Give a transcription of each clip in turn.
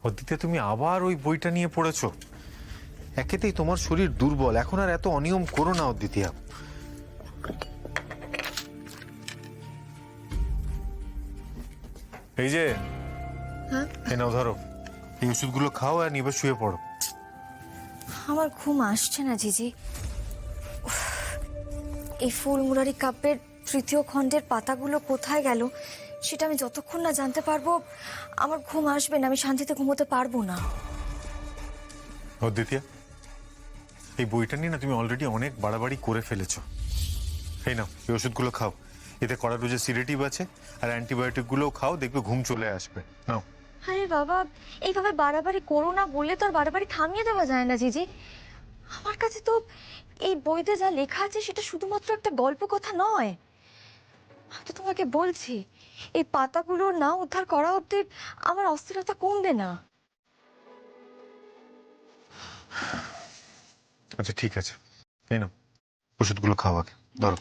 অদিতি, তুমি আবার ওই বইটা নিয়ে পড়েছো? একেতেই তোমার শরীর দুর্বল, এখন আর এত অনিয়ম করো না অদিতি। এই যে, এই নাও ধরো, এই ওষুধগুলো খাও আর নিবে শুয়ে পড়ো। আমার ঘুম আসছে না জিজি। উফ, এই ফুল মুরারি কাব্যের তৃতীয় খণ্ডের পাতাগুলো কোথায় গেল সেটা আমি যতক্ষণ না জানতে পারবো আমার ঘুম আসবে না, আমি শান্তিতে ঘুমোতে পারবো না। অদ্বিতীয়া, এই বইটা নিয়ে না তুমি অলরেডি অনেক বাড়াবাড়ি করে ফেলেছো। এই নাও, এই ওষুধগুলো খাও। এতে কড়ারুজে সিডেটিভ আছে, আর অ্যান্টিবায়োটিক গুলোও খাও, দেখবে ঘুম চলে আসবে। নাও। আরে বাবা, এইভাবে বাড়াবাড়ি করো না বললে তো আর বাড়াবাড়ি থামিয়ে দেওয়া যায় না জিজি। আমার কাছে তো এই বইতে যা লেখা আছে সেটা শুধুমাত্র একটা গল্প কথা নয়। আমি তো তোমাকে বলছি, এই পাতাগুলো না উদ্ধার করা অব্দি আমার অস্থিরতা কমবে না। আচ্ছা ঠিক আছে, এই নাও, ওষুধগুলো খাও আগে, ধরো।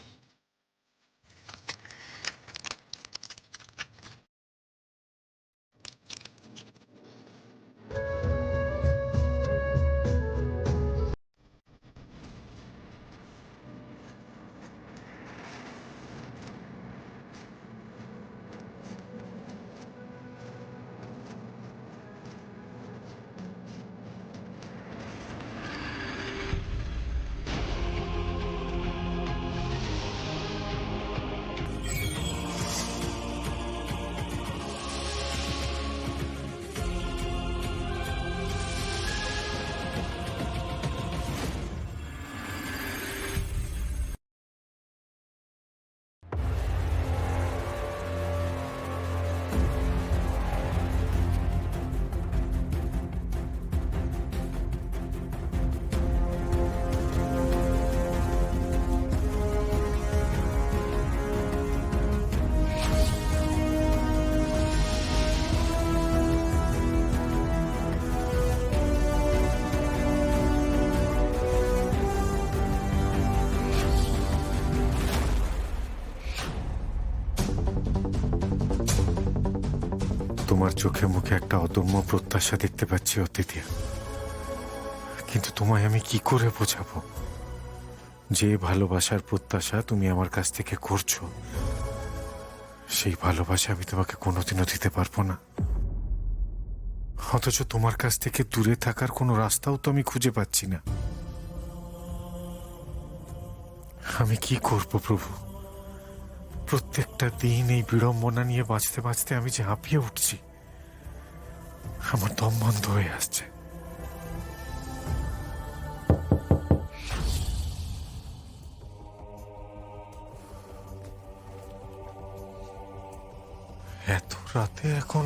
তোমার চোখে মুখে একটা অদম্য প্রত্যাশা দেখতে পাচ্ছি অদ্বিতীয়া, কিন্তু তোমায় আমি কি করে বোঝাবো যে ভালোবাসার প্রত্যাশা তুমি আমার কাছ থেকে করছো সেই ভালোবাসা আমি তোমাকে কোনোদিনও দিতে পারবো না। অথচ তোমার কাছ থেকে দূরে থাকার কোনো রাস্তাও তো আমি খুঁজে পাচ্ছি না। আমি কি করব প্রভু? প্রত্যেকটা দিন এই বিড়ম্বনা নিয়ে বাঁচতে বাঁচতে আমি যে হাঁপিয়ে উঠছি, আমার দম বন্ধ হয়ে আসছে। এত রাতে এখন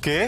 কে?